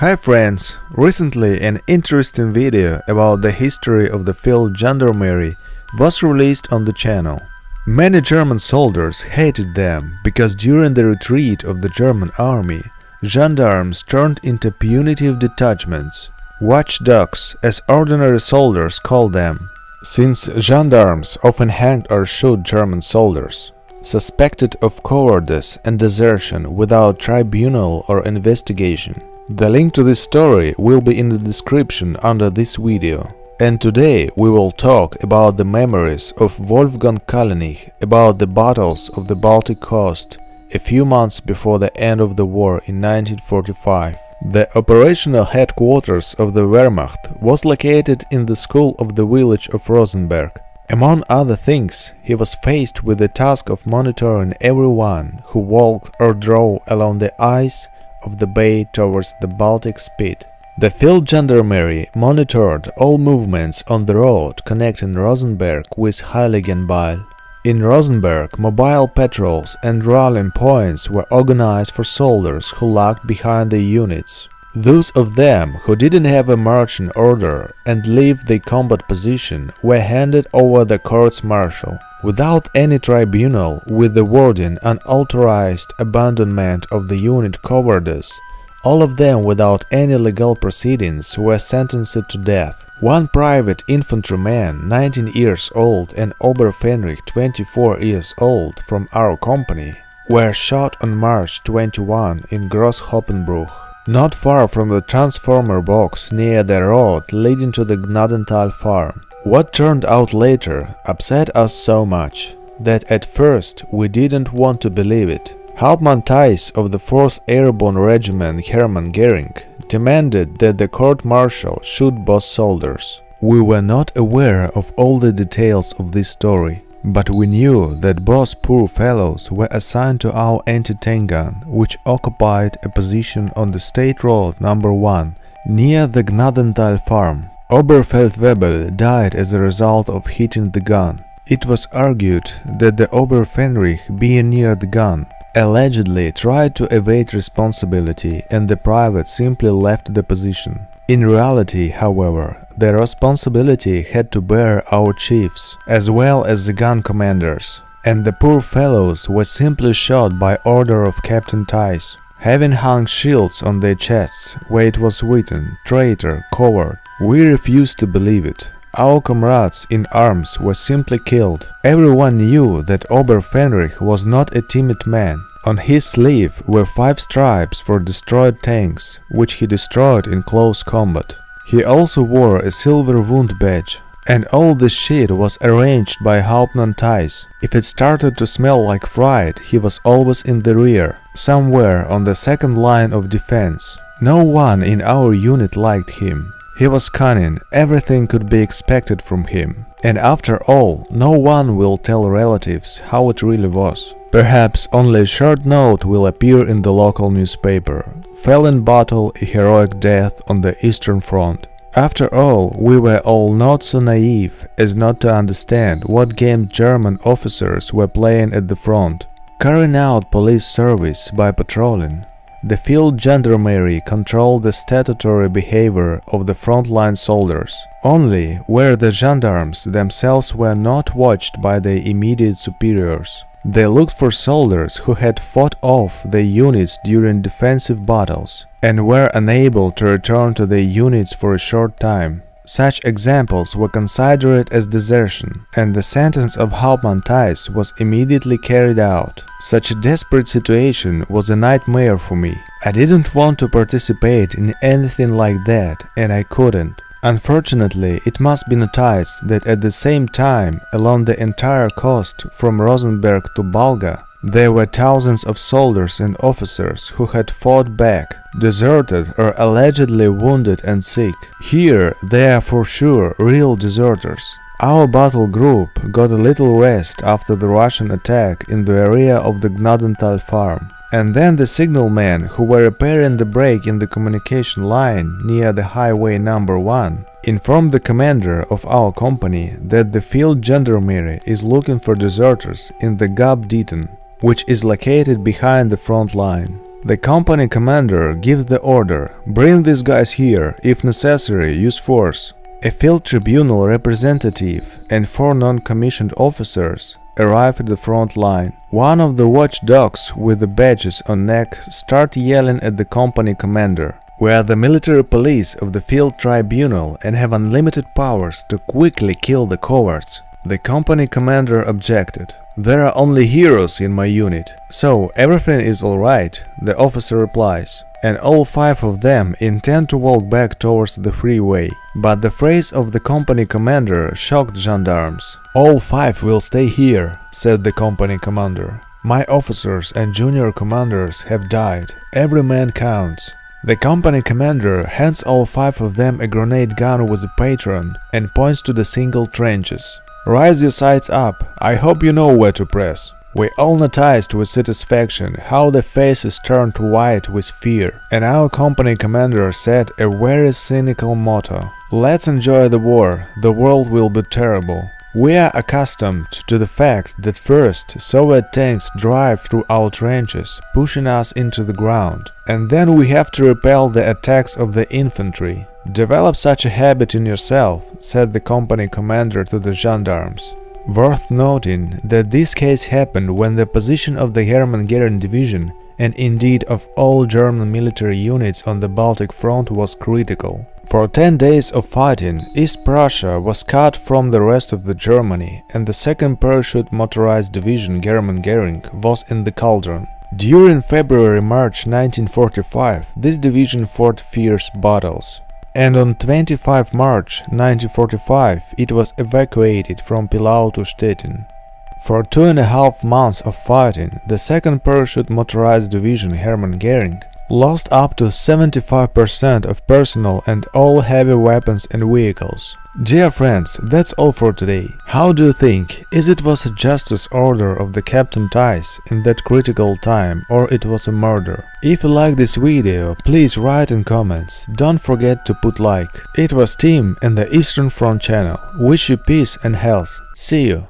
Hi friends, recently an interesting video about the history of the Feldgendarmerie was released on the channel. Many German soldiers hated them because during the retreat of the German army, gendarmes turned into punitive detachments, watchdogs as ordinary soldiers call them, since gendarmes often hanged or shot German soldiers, suspected of cowardice and desertion without tribunal or investigation. The link to this story will be in the description under this video. And today we will talk about the memories of Wolfgang about the battles of the Baltic coast a few months before the end of the war in 1945. The operational headquarters of the Wehrmacht was located in the school of the village of Rosenberg. Among other things, he was faced with the task of monitoring everyone who walked or drove along the ice of the bay towards the Baltic Spit. The Feldgendarmerie monitored all movements on the road connecting Rosenberg with Heiligenbeil. In Rosenberg, mobile patrols and rallying points were organized for soldiers who lagged behind the units. Those of them who didn't have a marching order and left the combat position were handed over the courts-martial, without any tribunal, with the wording unauthorized abandonment of the unit cowardice. All of them without any legal proceedings were sentenced to death. One private infantryman, 19 years old, and Oberfenrich, 24 years old, from our company, were shot on March 21 in Großhoppenbruch, not far from the transformer box near the road leading to the Gnadenthal farm. What turned out later upset us so much that at first we didn't want to believe it. Hauptmann Theis of the 4th Airborne Regiment Hermann Göring demanded that the court-martial shoot both soldiers. We were not aware of all the details of this story, but we knew that both poor fellows were assigned to our anti-tank gun, which occupied a position on the State Road number 1, near the Gnadenthal farm. Oberfeldwebel died as a result of hitting the gun. It was argued that the Oberfenrich, being near the gun, allegedly tried to evade responsibility and the private simply left the position. In reality, however, the responsibility had to bear our chiefs, as well as the gun commanders, and the poor fellows were simply shot by order of Captain Theis, having hung shields on their chests where it was written, "Traitor, coward." We refused to believe it. Our comrades in arms were simply killed. Everyone knew that Oberfenrich was not a timid man. On his sleeve were 5 stripes for destroyed tanks, which he destroyed in close combat. He also wore a silver wound badge. And all this shit was arranged by Hauptmann Theis. If it started to smell like fried, he was always in the rear, somewhere on the second line of defense. No one in our unit liked him. He was cunning, everything could be expected from him. And after all, no one will tell relatives how it really was. Perhaps only a short note will appear in the local newspaper. Fell in battle, a heroic death on the Eastern Front. After all, we were all not so naive as not to understand what game German officers were playing at the front, carrying out police service by patrolling. The Feldgendarmerie controlled the statutory behavior of the frontline soldiers, only where the gendarmes themselves were not watched by their immediate superiors. They looked for soldiers who had fought off their units during defensive battles and were unable to return to their units for a short time. Such examples were considered as desertion, and the sentence of Hauptmann Theis was immediately carried out. Such a desperate situation was a nightmare for me. I didn't want to participate in anything like that, and I couldn't. Unfortunately, it must be noticed that at the same time, along the entire coast from Rosenberg to Balga, there were thousands of soldiers and officers who had fought back, deserted or allegedly wounded and sick. Here they are for sure real deserters. Our battle group got a little rest after the Russian attack in the area of the Gnadenthal farm. And then the signalmen who were repairing the break in the communication line near the highway number 1 informed the commander of our company that the Feldgendarmerie is looking for deserters in the Gab Dieten, which is located behind the front line. The company commander gives the order, bring these guys here, if necessary, use force. A field tribunal representative and 4 non-commissioned officers arrive at the front line. One of the watchdogs with the badges on neck start yelling at the company commander. We are the military police of the field tribunal and have unlimited powers to quickly kill the cowards. The company commander objected. There are only heroes in my unit. So everything is alright, the officer replies. And all 5 of them intend to walk back towards the freeway. But the phrase of the company commander shocked gendarmes. All 5 will stay here, said the company commander. My officers and junior commanders have died. Every man counts. The company commander hands all 5 of them a grenade gun with a patron and points to the single trenches. Rise your sights up, I hope you know where to press. We all noticed with satisfaction how the faces turned white with fear, and our company commander said a very cynical motto. Let's enjoy the war, the world will be terrible. We are accustomed to the fact that first Soviet tanks drive through our trenches, pushing us into the ground, and then we have to repel the attacks of the infantry. Develop such a habit in yourself, said the company commander to the gendarmes. Worth noting that this case happened when the position of the Hermann Goering division, and indeed of all German military units on the Baltic front, was critical. For 10 days of fighting, East Prussia was cut from the rest of the Germany, and the 2nd Parachute Motorized Division Hermann Goering was in the cauldron. During February-March 1945, this division fought fierce battles. And on 25 March 1945 it was evacuated from Pillau to Stettin. For 2.5 months of fighting, the 2nd Parachute Motorized Division Hermann Goering lost up to 75% of personnel and all heavy weapons and vehicles. Dear friends, that's all for today. How do you think? Is it was a justice order of the Captain Tice in that critical time, or it was a murder? If you like this video, please write in comments. Don't forget to put like. It was Tim and the Eastern Front channel. Wish you peace and health. See you.